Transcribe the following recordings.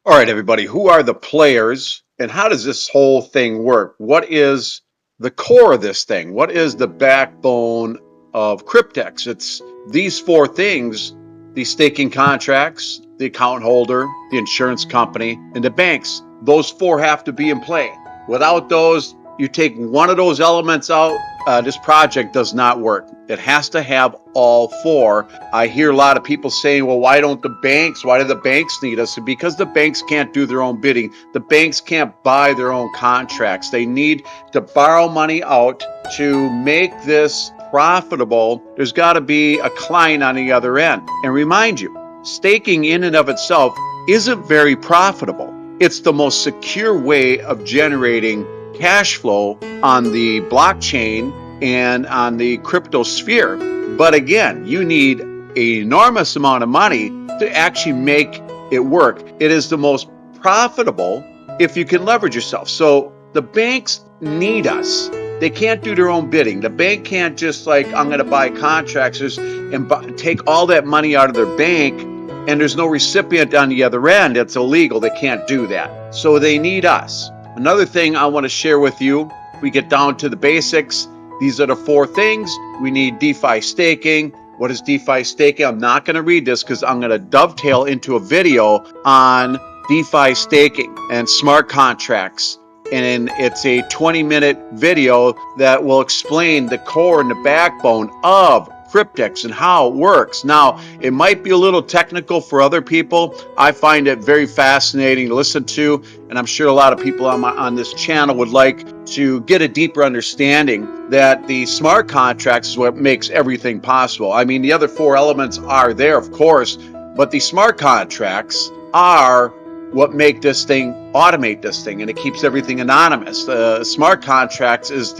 All right, everybody, who are the players and how does this whole thing work? What is the core of this thing? What is the backbone of Cryptex? It's these four things: the staking contracts, the account holder, the insurance company, and the banks. Those four have to be in play. Without those, you take one of those elements out, this project does not work. It has to have all four. I hear a lot of people saying, well, why do the banks need us? Because the banks can't do their own bidding. The banks can't buy their own contracts. They need to borrow money out to make this profitable. There's got to be a client on the other end. And remind you, staking in and of itself isn't very profitable. It's the most secure way of generating cash flow on the blockchain and on the crypto sphere. But again, you need an enormous amount of money to actually make it work. It is the most profitable if you can leverage yourself. So the banks need us. They can't do their own bidding. The bank can't just like, I'm going to buy contracts and take all that money out of their bank, and there's no recipient on the other end. It's illegal. They can't do that. So they need us. Another thing I want to share with you, we get down to the basics. These are the four things. We need DeFi staking. What is DeFi staking? I'm not going to read this because I'm going to dovetail into a video on DeFi staking and smart contracts. And it's a 20-minute video that will explain the core and the backbone of Cryptex and how it works. Now, it might be a little technical for other people. I find it very fascinating to listen to, and I'm sure a lot of people on this channel would like to get a deeper understanding that the smart contracts is what makes everything possible. I mean, the other four elements are there, of course, but the smart contracts are what make this thing, automate this thing, and it keeps everything anonymous. The smart contracts is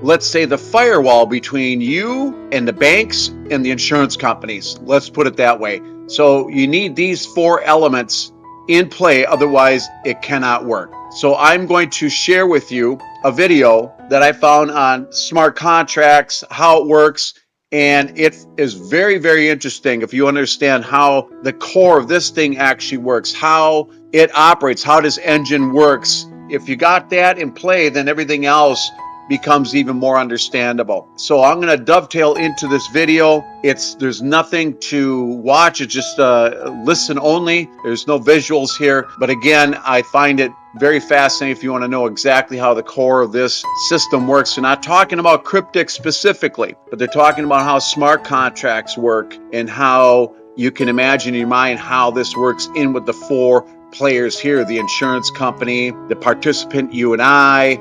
let's say the firewall between you and the banks and the insurance companies. Let's put it that way. So you need these four elements in play, otherwise it cannot work. So I'm going to share with you a video that I found on smart contracts, how it works. And it is very, very interesting if you understand how the core of this thing actually works, how it operates, how this engine works. If you got that in play, then everything else becomes even more understandable. So I'm going to dovetail into this video. There's nothing to watch. It's just listen only. There's no visuals here. But again, I find it very fascinating if you want to know exactly how the core of this system works. They're not talking about Cryptex specifically, but they're talking about how smart contracts work and how you can imagine in your mind how this works in with the four players here: the insurance company, the participant, you and I,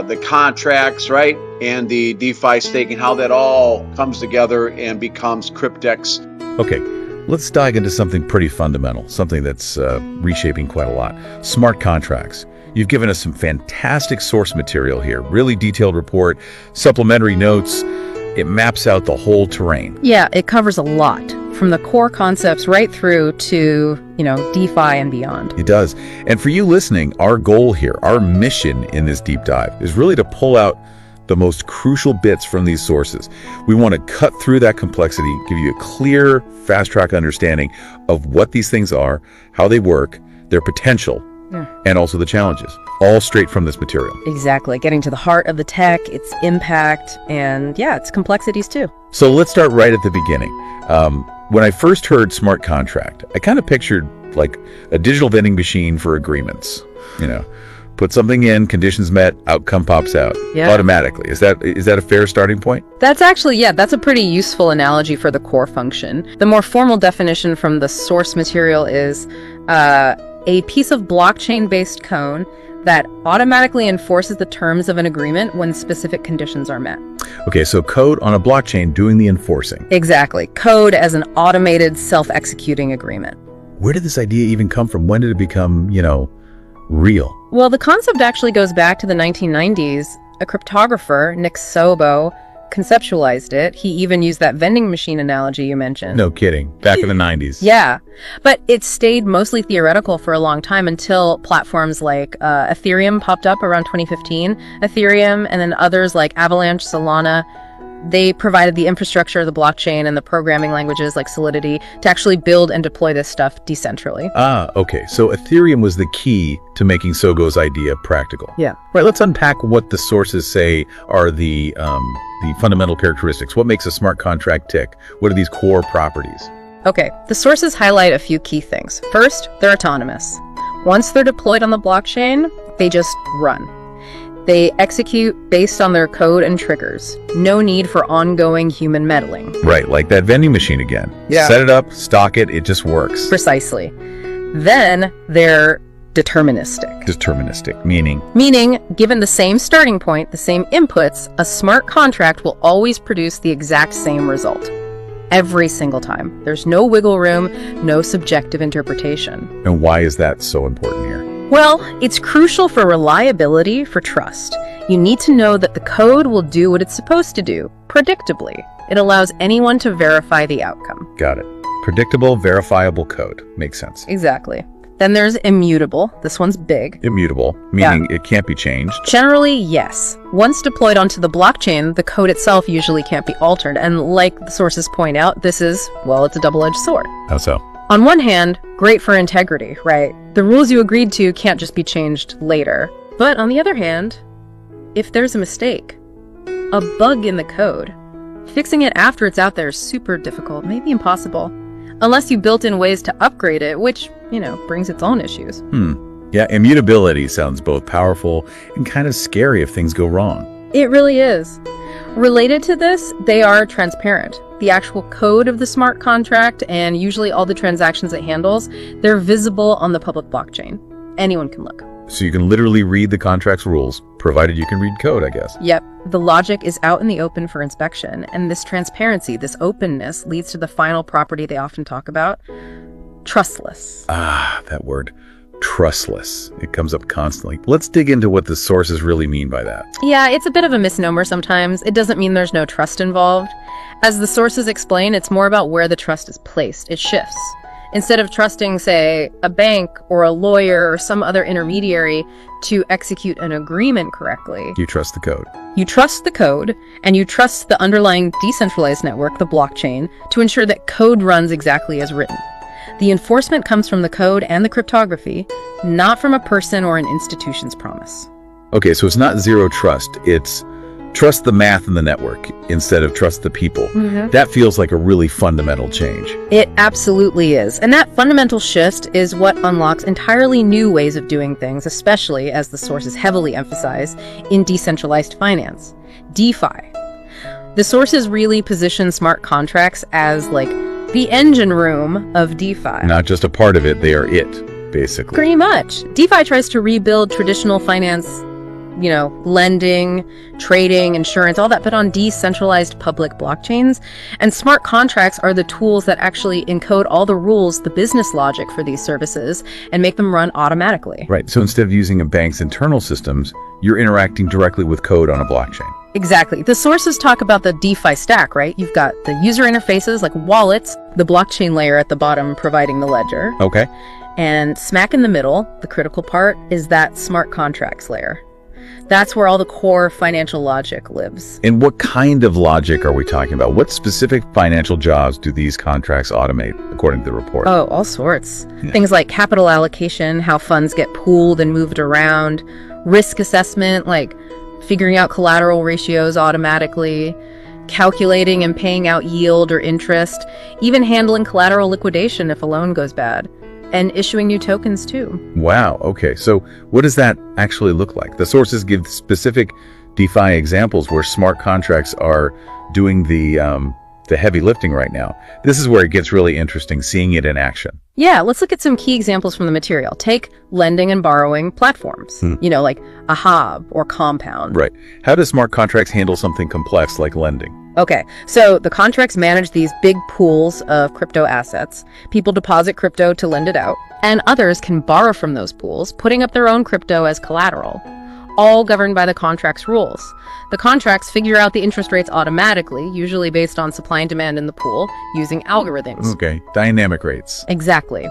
the contracts, right? And the DeFi staking, how that all comes together and becomes Cryptex. Okay, let's dive into something pretty fundamental, something that's reshaping quite a lot. Smart contracts. You've given us some fantastic source material here, really detailed report, supplementary notes. It maps out the whole terrain. Yeah, it covers a lot, from the core concepts right through to, DeFi and beyond. It does. And for you listening, our goal here, our mission in this deep dive is really to pull out the most crucial bits from these sources. We want to cut through that complexity, give you a clear, fast-track understanding of what these things are, how they work, their potential, and also the challenges, all straight from this material. Exactly. Getting to the heart of the tech, its impact, and its complexities too. So let's start right at the beginning. When I first heard smart contract, I kind of pictured like a digital vending machine for agreements. Put something in, conditions met, outcome pops out automatically. Is that a fair starting point? That's actually, that's a pretty useful analogy for the core function. The more formal definition from the source material is a piece of blockchain-based code that automatically enforces the terms of an agreement when specific conditions are met. Okay, so code on a blockchain doing the enforcing. Exactly. Code as an automated self-executing agreement. Where did this idea even come from? When did it become, real? Well, the concept actually goes back to the 1990s. A cryptographer, Nick Szabo, conceptualized it. He even used that vending machine analogy you mentioned. No kidding. Back in the 90s. Yeah. But it stayed mostly theoretical for a long time until platforms like Ethereum popped up around 2015. Ethereum and then others like Avalanche, Solana They provided the infrastructure, the blockchain, and the programming languages like Solidity to actually build and deploy this stuff decentrally. Okay. So Ethereum was the key to making Sogo's idea practical. Yeah. Right, let's unpack what the sources say are the fundamental characteristics. What makes a smart contract tick? What are these core properties? Okay, the sources highlight a few key things. First, they're autonomous. Once they're deployed on the blockchain, they just run. They execute based on their code and triggers. No need for ongoing human meddling. Right, like that vending machine again. Yeah. Set it up, stock it, it just works. Precisely. Then they're deterministic. Deterministic, meaning? Meaning, given the same starting point, the same inputs, a smart contract will always produce the exact same result. Every single time. There's no wiggle room, no subjective interpretation. And why is that so important here? Well, it's crucial for reliability, for trust. You need to know that the code will do what it's supposed to do, predictably. It allows anyone to verify the outcome. Got it. Predictable, verifiable code. Makes sense. Exactly. Then there's immutable. This one's big. Immutable, meaning it can't be changed. Generally, yes. Once deployed onto the blockchain, the code itself usually can't be altered. And like the sources point out, this is, well, it's a double-edged sword. How so? On one hand, great for integrity, right? The rules you agreed to can't just be changed later. But on the other hand, if there's a mistake, a bug in the code, fixing it after it's out there is super difficult, maybe impossible. Unless you built in ways to upgrade it, which, brings its own issues. Yeah, immutability sounds both powerful and kind of scary if things go wrong. It really is. Related to this, they are transparent. The actual code of the smart contract and usually all the transactions it handles, they're visible on the public blockchain. Anyone can look. So you can literally read the contract's rules, provided you can read code, I guess. Yep. The logic is out in the open for inspection, and this transparency, this openness, leads to the final property they often talk about, trustless. That word. Trustless. It comes up constantly. Let's dig into what the sources really mean by that. Yeah, it's a bit of a misnomer sometimes. It doesn't mean there's no trust involved. As the sources explain, it's more about where the trust is placed. It shifts. Instead of trusting, say, a bank or a lawyer or some other intermediary to execute an agreement correctly, You trust the code. you trust the code, and you trust the underlying decentralized network, the blockchain, to ensure that code runs exactly as written. The enforcement comes from the code and the cryptography, not from a person or an institution's promise. Okay, so it's not zero trust. It's trust the math in the network instead of trust the people. That feels like a really fundamental change. It absolutely is. And that fundamental shift is what unlocks entirely new ways of doing things, especially, as the sources heavily emphasize, in decentralized finance. DeFi. The sources really position smart contracts as like the engine room of DeFi. Not just a part of it, they are it, basically. Pretty much. DeFi tries to rebuild traditional finance, lending, trading, insurance, all that, but on decentralized public blockchains. And smart contracts are the tools that actually encode all the rules, the business logic for these services, and make them run automatically. Right, so instead of using a bank's internal systems, you're interacting directly with code on a blockchain. Exactly. The sources talk about the DeFi stack, right? You've got the user interfaces like wallets, the blockchain layer at the bottom providing the ledger. Okay. And smack in the middle, the critical part, is that smart contracts layer. That's where all the core financial logic lives. And what kind of logic are we talking about? What specific financial jobs do these contracts automate, according to the report? Oh, all sorts. Things like capital allocation, how funds get pooled and moved around, risk assessment, like figuring out collateral ratios automatically, calculating and paying out yield or interest, even handling collateral liquidation if a loan goes bad, and issuing new tokens too. Wow, okay. So what does that actually look like? The sources give specific DeFi examples where smart contracts are doing the heavy lifting right now. This is where it gets really interesting, seeing it in action. Yeah, let's look at some key examples from the material. Take lending and borrowing platforms, like a Hob or Compound. Right. How do smart contracts handle something complex like lending? Okay, so the contracts manage these big pools of crypto assets. People deposit crypto to lend it out, and others can borrow from those pools, putting up their own crypto as collateral. all governed by the contract's rules. The contracts figure out the interest rates automatically, usually based on supply and demand in the pool, using algorithms. Okay, dynamic rates. Exactly.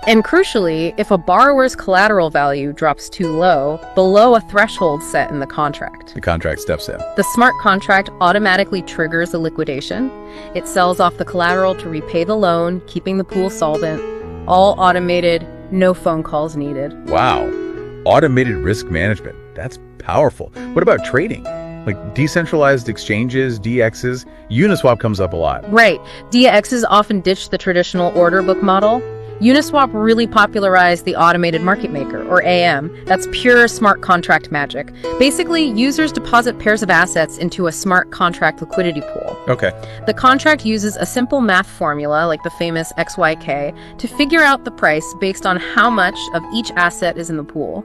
And crucially, if a borrower's collateral value drops too low, below a threshold set in the contract, The contract steps in. the smart contract automatically triggers a liquidation. It sells off the collateral to repay the loan, keeping the pool solvent. All automated, no phone calls needed. Wow. Automated risk management. That's powerful. What about trading? Like decentralized exchanges, DXs? Uniswap comes up a lot. Right. DXs often ditch the traditional order book model. Uniswap really popularized the automated market maker, or AM. That's pure smart contract magic. Basically, users deposit pairs of assets into a smart contract liquidity pool. Okay. The contract uses a simple math formula, like the famous XYK, to figure out the price based on how much of each asset is in the pool.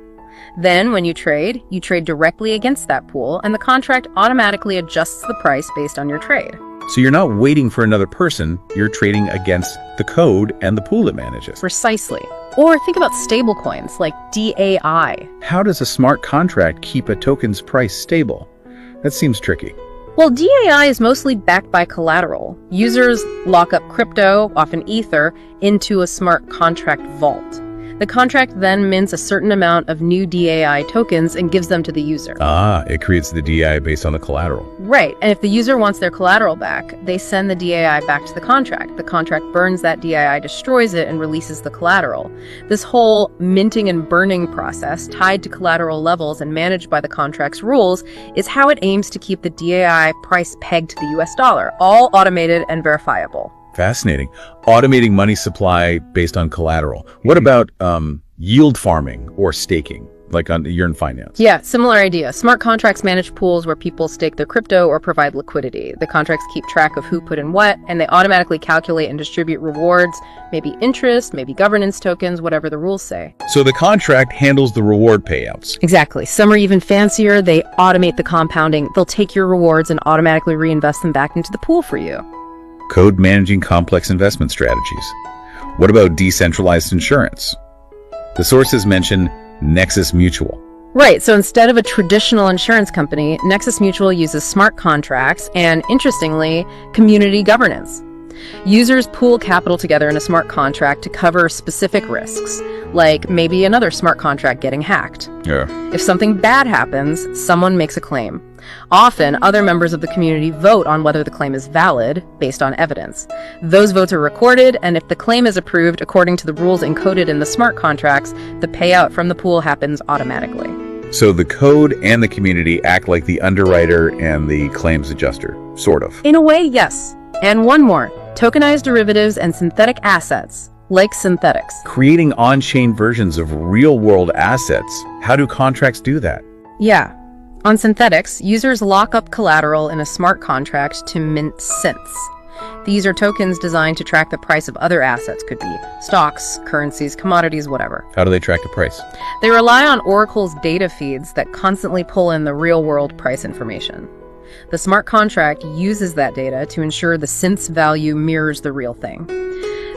Then, when you trade directly against that pool, and the contract automatically adjusts the price based on your trade. So you're not waiting for another person, you're trading against the code and the pool it manages. Precisely. Or think about stablecoins like DAI. How does a smart contract keep a token's price stable? That seems tricky. Well, DAI is mostly backed by collateral. Users lock up crypto, often Ether, into a smart contract vault. The contract then mints a certain amount of new DAI tokens and gives them to the user. Ah, it creates the DI based on the collateral. Right, and if the user wants their collateral back, they send the DAI back to the contract. The contract burns that DAI, destroys it, and releases the collateral. This whole minting and burning process, tied to collateral levels and managed by the contract's rules, is how it aims to keep the DAI price pegged to the US dollar, all automated and verifiable. Fascinating. Automating money supply based on collateral. What about yield farming or staking, like on Yearn Finance? Yeah, similar idea. Smart contracts manage pools where people stake their crypto or provide liquidity. The contracts keep track of who put in what, and they automatically calculate and distribute rewards, maybe interest, maybe governance tokens, whatever the rules say. So the contract handles the reward payouts. Exactly. Some are even fancier. They automate the compounding. They'll take your rewards and automatically reinvest them back into the pool for you. Code managing complex investment strategies. What about decentralized insurance? The sources mention Nexus Mutual. Right, so instead of a traditional insurance company, Nexus Mutual uses smart contracts and, interestingly, community governance. Users pool capital together in a smart contract to cover specific risks, like maybe another smart contract getting hacked. Yeah. If something bad happens, someone makes a claim. Often, other members of the community vote on whether the claim is valid based on evidence. Those votes are recorded, and if the claim is approved according to the rules encoded in the smart contracts, the payout from the pool happens automatically. So the code and the community act like the underwriter and the claims adjuster, sort of. In a way, yes. And one more, tokenized derivatives and synthetic assets, like synthetics. Creating on-chain versions of real-world assets. How do contracts do that? Yeah. On synthetics, users lock up collateral in a smart contract to mint synths. These are tokens designed to track the price of other assets, could be stocks, currencies, commodities, whatever. How do they track the price? They rely on Oracle's data feeds that constantly pull in the real-world price information. The smart contract uses that data to ensure the synth's value mirrors the real thing.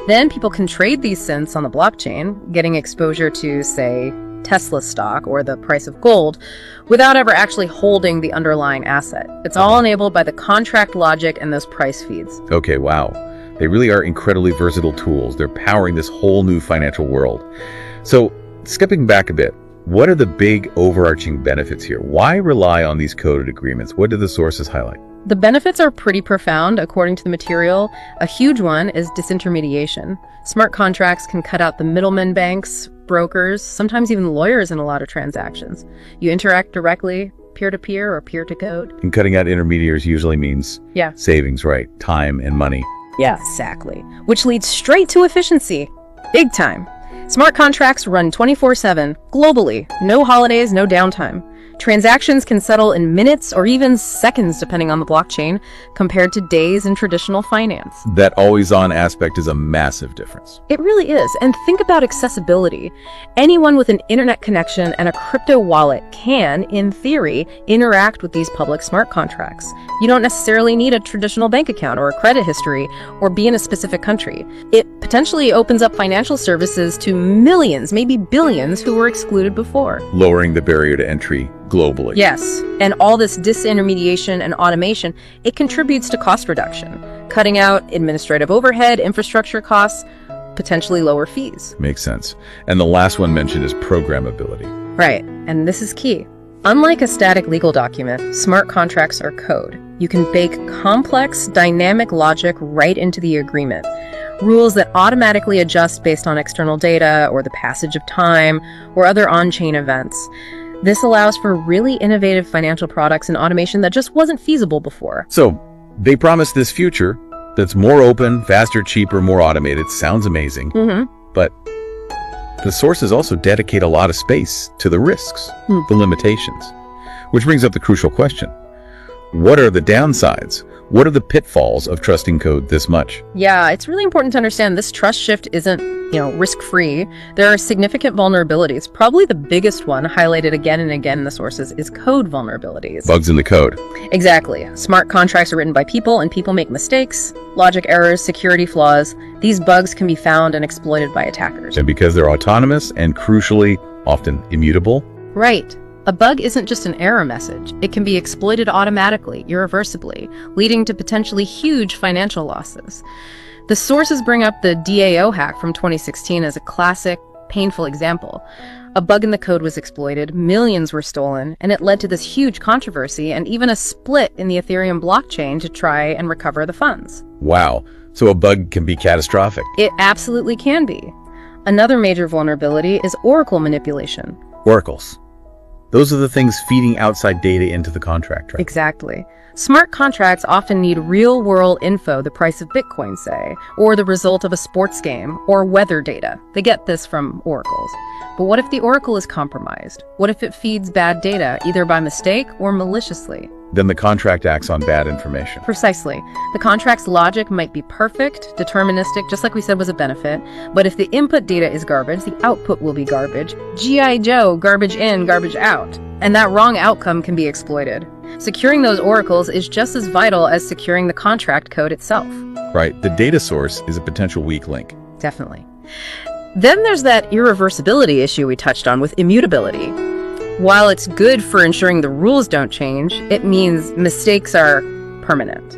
Then people can trade these synths on the blockchain, getting exposure to, say, Tesla stock or the price of gold, without ever actually holding the underlying asset. It's all enabled by the contract logic and those price feeds. Okay, wow. They really are incredibly versatile tools. They're powering this whole new financial world. So, skipping back a bit, what are the big overarching benefits here? Why rely on these coded agreements? What do the sources highlight? The benefits are pretty profound, according to the material. A huge one is disintermediation. Smart contracts can cut out the middlemen banks, brokers, sometimes even lawyers in a lot of transactions. You interact directly, peer-to-peer or peer-to-code. And cutting out intermediaries usually means savings, right? Time and money. Yeah, exactly. Which leads straight to efficiency. Big time. Smart contracts run 24/7, globally. No holidays, no downtime. Transactions can settle in minutes or even seconds depending on the blockchain, compared to days in traditional finance. That always-on aspect is a massive difference. It really is. And think about accessibility. Anyone with an internet connection and a crypto wallet can, in theory, interact with these public smart contracts. You don't necessarily need a traditional bank account or a credit history or be in a specific country. It potentially opens up financial services to millions, maybe billions, who were excluded before. Lowering the barrier to entry globally. Yes, and all this disintermediation and automation, it contributes to cost reduction, cutting out administrative overhead, infrastructure costs, potentially lower fees. Makes sense. And the last one mentioned is programmability. Right, and this is key. Unlike a static legal document, smart contracts are code. You can bake complex, dynamic logic right into the agreement. Rules that automatically adjust based on external data or the passage of time or other on-chain events. This allows for really innovative financial products and automation that just wasn't feasible before. So they promise this future that's more open, faster, cheaper, more automated. Sounds amazing. But the sources also dedicate a lot of space to the risks, the limitations, which brings up the crucial question. What are the downsides? What are the pitfalls of trusting code this much? Yeah, it's really important to understand this trust shift isn't, risk-free. There are significant vulnerabilities. Probably the biggest one, highlighted again and again in the sources, is code vulnerabilities. Bugs in the code. Exactly. Smart contracts are written by people, and people make mistakes, logic errors, security flaws. These bugs can be found and exploited by attackers. And because they're autonomous and crucially often immutable. Right. A bug isn't just an error message. It can be exploited automatically, irreversibly, leading to potentially huge financial losses. The sources bring up the DAO hack from 2016 as a classic, painful example. A bug in the code was exploited, millions were stolen, and it led to this huge controversy and even a split in the Ethereum blockchain to try and recover the funds. Wow. So a bug can be catastrophic. It absolutely can be. Another major vulnerability is oracle manipulation. Oracles. Those are the things feeding outside data into the contract, right? Exactly. Smart contracts often need real-world info, the price of Bitcoin, say, or the result of a sports game, or weather data. They get this from oracles. But what if the oracle is compromised? What if it feeds bad data, either by mistake or maliciously? Then the contract acts on bad information. Precisely. The contract's logic might be perfect, deterministic, just like we said was a benefit, but if the input data is garbage, the output will be garbage. G.I. Joe, garbage in, garbage out. And that wrong outcome can be exploited. Securing those oracles is just as vital as securing the contract code itself. Right. The data source is a potential weak link. Definitely. Then there's that irreversibility issue we touched on with immutability. While it's good for ensuring the rules don't change, it means mistakes are permanent.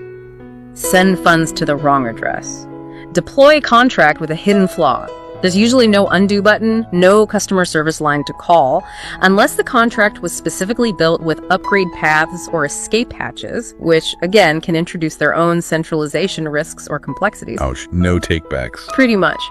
Send funds to the wrong address. Deploy a contract with a hidden flaw. There's usually no undo button, no customer service line to call, unless the contract was specifically built with upgrade paths or escape hatches, which, again, can introduce their own centralization risks or complexities. Ouch, no takebacks. Pretty much.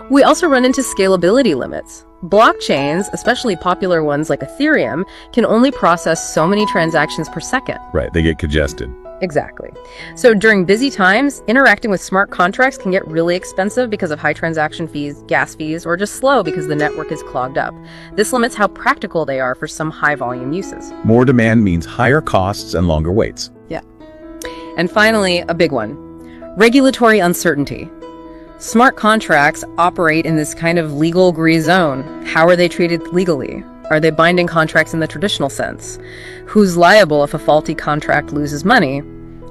We also run into scalability limits. Blockchains, especially popular ones like Ethereum, can only process so many transactions per second. Right, they get congested. Exactly. So during busy times, interacting with smart contracts can get really expensive because of high transaction fees, gas fees, or just slow because the network is clogged up. This limits how practical they are for some high-volume uses. More demand means higher costs and longer waits. Yeah. And finally, a big one. Regulatory uncertainty. Smart contracts operate in this kind of legal gray zone. How are they treated legally? Are they binding contracts in the traditional sense? Who's liable if a faulty contract loses money?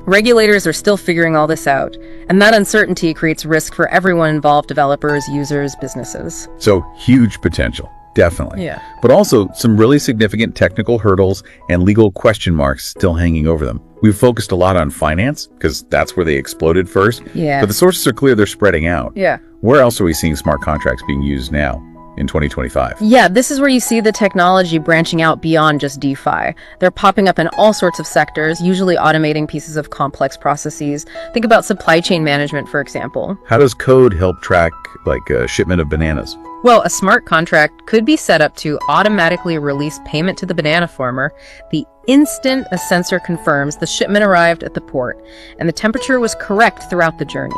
Regulators are still figuring all this out, and that uncertainty creates risk for everyone involved: developers, users, businesses. So huge potential, definitely. Yeah. But also some really significant technical hurdles and legal question marks still hanging over them. We've focused a lot on finance, because that's where they exploded first. Yeah. But the sources are clear they're spreading out. Yeah. Where else are we seeing smart contracts being used now in 2025? Yeah, this is where you see the technology branching out beyond just DeFi. They're popping up in all sorts of sectors, usually automating pieces of complex processes. Think about supply chain management, for example. How does code help track, like, a shipment of bananas? Well, a smart contract could be set up to automatically release payment to the banana farmer the instant a sensor confirms the shipment arrived at the port and the temperature was correct throughout the journey.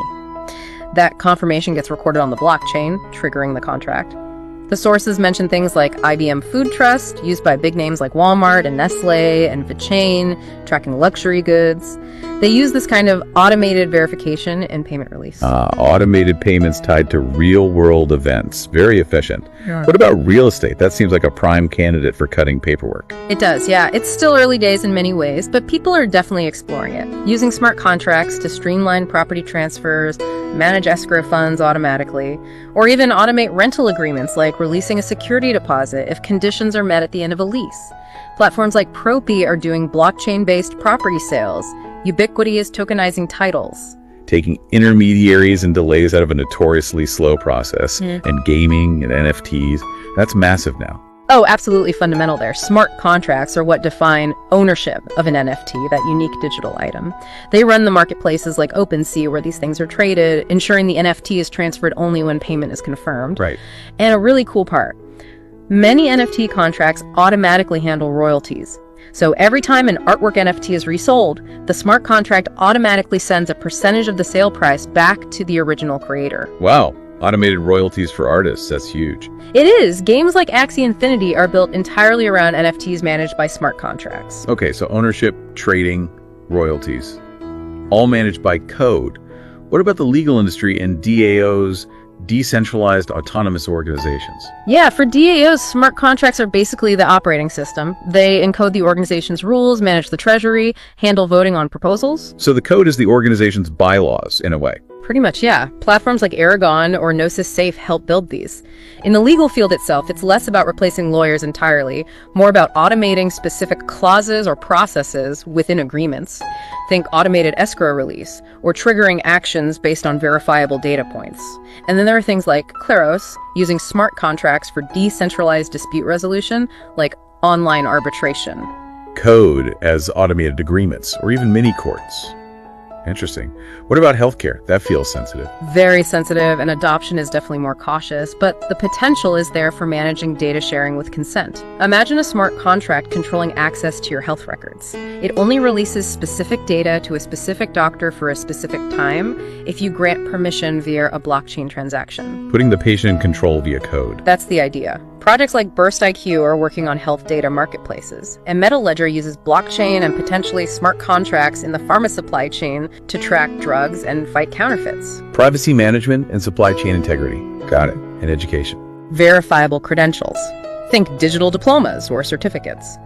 That confirmation gets recorded on the blockchain, triggering the contract. The sources mention things like IBM Food Trust, used by big names like Walmart and Nestle and VeChain, tracking luxury goods. They use this kind of automated verification and payment release. Automated payments tied to real-world events. Very efficient. Yeah. What about real estate? That seems like a prime candidate for cutting paperwork. It does, yeah. It's still early days in many ways, but people are definitely exploring it. Using smart contracts to streamline property transfers, manage escrow funds automatically, or even automate rental agreements like releasing a security deposit if conditions are met at the end of a lease. Platforms like Propi are doing blockchain-based property sales. Ubiquity is tokenizing titles. Taking intermediaries and delays out of a notoriously slow process, and gaming and NFTs. That's massive now. Oh, absolutely fundamental there. Smart contracts are what define ownership of an NFT, that unique digital item. They run the marketplaces like OpenSea where these things are traded, ensuring the NFT is transferred only when payment is confirmed. Right. And a really cool part, many NFT contracts automatically handle royalties. So every time an artwork NFT is resold, the smart contract automatically sends a percentage of the sale price back to the original creator. Wow. Automated royalties for artists. That's huge. It is. Games like Axie Infinity are built entirely around NFTs managed by smart contracts. Okay, so ownership, trading, royalties, all managed by code. What about the legal industry and DAOs, decentralized autonomous organizations? Yeah, for DAOs, smart contracts are basically the operating system. They encode the organization's rules, manage the treasury, handle voting on proposals. So the code is the organization's bylaws, in a way. Pretty much, yeah. Platforms like Aragon or Gnosis Safe help build these. In the legal field itself, it's less about replacing lawyers entirely, more about automating specific clauses or processes within agreements. Think automated escrow release, or triggering actions based on verifiable data points. And then there are things like Kleros, using smart contracts for decentralized dispute resolution, like online arbitration. Code as automated agreements, or even mini courts. Interesting. What about healthcare? That feels sensitive. Very sensitive, and adoption is definitely more cautious, but the potential is there for managing data sharing with consent. Imagine a smart contract controlling access to your health records. It only releases specific data to a specific doctor for a specific time if you grant permission via a blockchain transaction. Putting the patient in control via code. That's the idea. Projects like Burst IQ are working on health data marketplaces, and MetaLedger uses blockchain and potentially smart contracts in the pharma supply chain to track drugs and fight counterfeits. Privacy management and supply chain integrity. Got it. And education. Verifiable credentials. Think digital diplomas or certificates.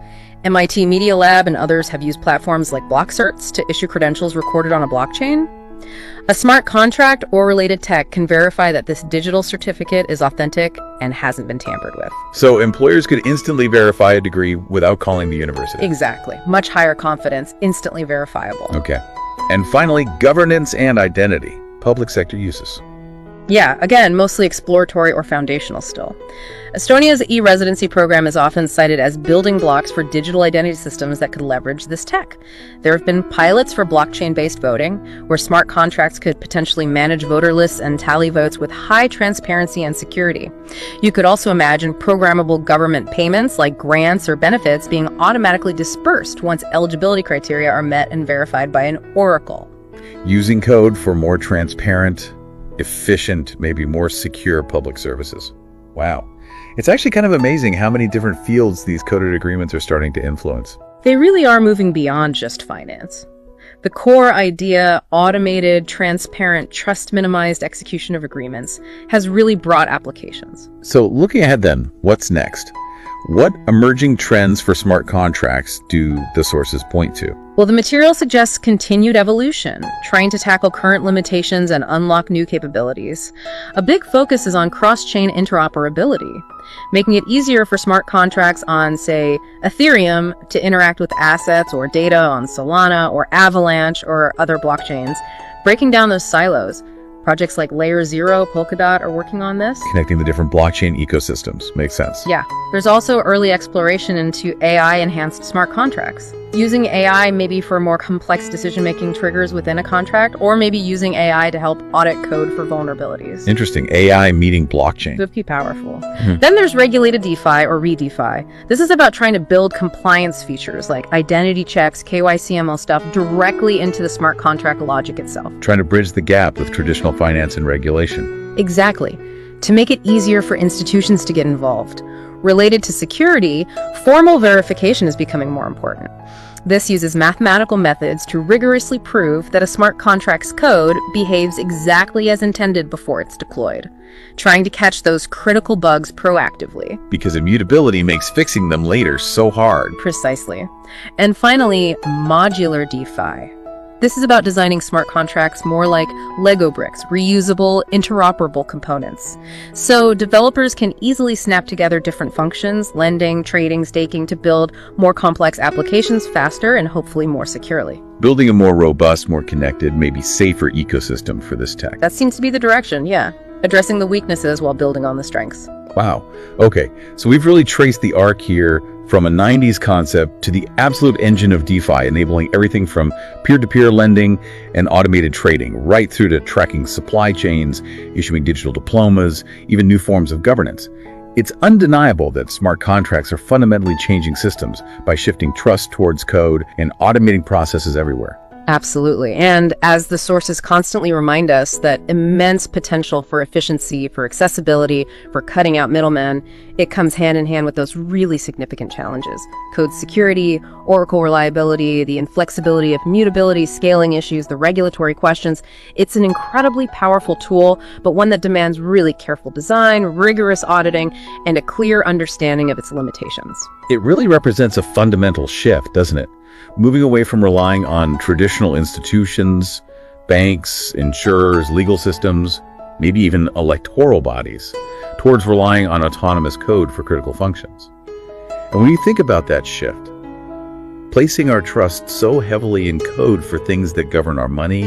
MIT Media Lab and others have used platforms like BlockCerts to issue credentials recorded on a blockchain. A smart contract or related tech can verify that this digital certificate is authentic and hasn't been tampered with. So employers could instantly verify a degree without calling the university. Exactly. Much higher confidence, instantly verifiable. Okay. And finally, governance and identity. Public sector uses. Yeah, again, mostly exploratory or foundational still. Estonia's e-residency program is often cited as building blocks for digital identity systems that could leverage this tech. There have been pilots for blockchain-based voting, where smart contracts could potentially manage voter lists and tally votes with high transparency and security. You could also imagine programmable government payments like grants or benefits being automatically dispersed once eligibility criteria are met and verified by an oracle. Using code for more transparent, efficient, maybe more secure public services. Wow. It's actually kind of amazing how many different fields these coded agreements are starting to influence. They really are moving beyond just finance. The core idea, automated, transparent, trust-minimized execution of agreements, has really broad applications. So looking ahead then, what's next? What emerging trends for smart contracts do the sources point to? Well, the material suggests continued evolution, trying to tackle current limitations and unlock new capabilities. A big focus is on cross-chain interoperability, making it easier for smart contracts on, say, Ethereum to interact with assets or data on Solana or Avalanche or other blockchains, breaking down those silos. Projects like Layer 0, Polkadot are working on this. Connecting the different blockchain ecosystems. Makes sense. Yeah. There's also early exploration into AI-enhanced smart contracts. Using AI maybe for more complex decision-making triggers within a contract, or maybe using AI to help audit code for vulnerabilities. Interesting. AI meeting blockchain. Would be powerful. Then there's regulated DeFi or re-DeFi. This is about trying to build compliance features like identity checks, KYC/ML stuff directly into the smart contract logic itself. Trying to bridge the gap with traditional finance and regulation. Exactly. To make it easier for institutions to get involved. Related to security, formal verification is becoming more important. This uses mathematical methods to rigorously prove that a smart contract's code behaves exactly as intended before it's deployed, trying to catch those critical bugs proactively. Because immutability makes fixing them later so hard. Precisely. And finally, modular DeFi. This is about designing smart contracts more like Lego bricks, reusable, interoperable components. So developers can easily snap together different functions, lending, trading, staking, to build more complex applications faster and hopefully more securely. Building a more robust, more connected, maybe safer ecosystem for this tech. That seems to be the direction, yeah. Addressing the weaknesses while building on the strengths. Wow. Okay, so we've really traced the arc here from a 90s concept to the absolute engine of DeFi, enabling everything from peer-to-peer lending and automated trading, right through to tracking supply chains, issuing digital diplomas, even new forms of governance. It's undeniable that smart contracts are fundamentally changing systems by shifting trust towards code and automating processes everywhere. Absolutely. And as the sources constantly remind us that immense potential for efficiency, for accessibility, for cutting out middlemen, it comes hand in hand with those really significant challenges. Code security, Oracle reliability, the inflexibility of mutability, scaling issues, the regulatory questions. It's an incredibly powerful tool, but one that demands really careful design, rigorous auditing, and a clear understanding of its limitations. It really represents a fundamental shift, doesn't it? Moving away from relying on traditional institutions, banks, insurers, legal systems, maybe even electoral bodies, towards relying on autonomous code for critical functions. And when you think about that shift, placing our trust so heavily in code for things that govern our money,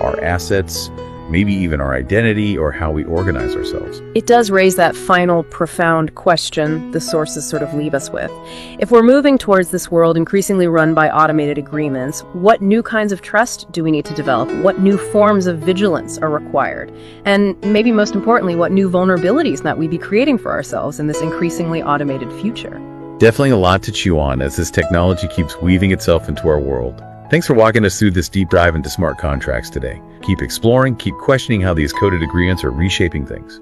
our assets, maybe even our identity or how we organize ourselves. It does raise that final profound question the sources sort of leave us with. If we're moving towards this world increasingly run by automated agreements, what new kinds of trust do we need to develop? What new forms of vigilance are required? And maybe most importantly, what new vulnerabilities might we be creating for ourselves in this increasingly automated future? Definitely a lot to chew on as this technology keeps weaving itself into our world. Thanks for walking us through this deep dive into smart contracts today. Keep exploring, keep questioning how these coded agreements are reshaping things.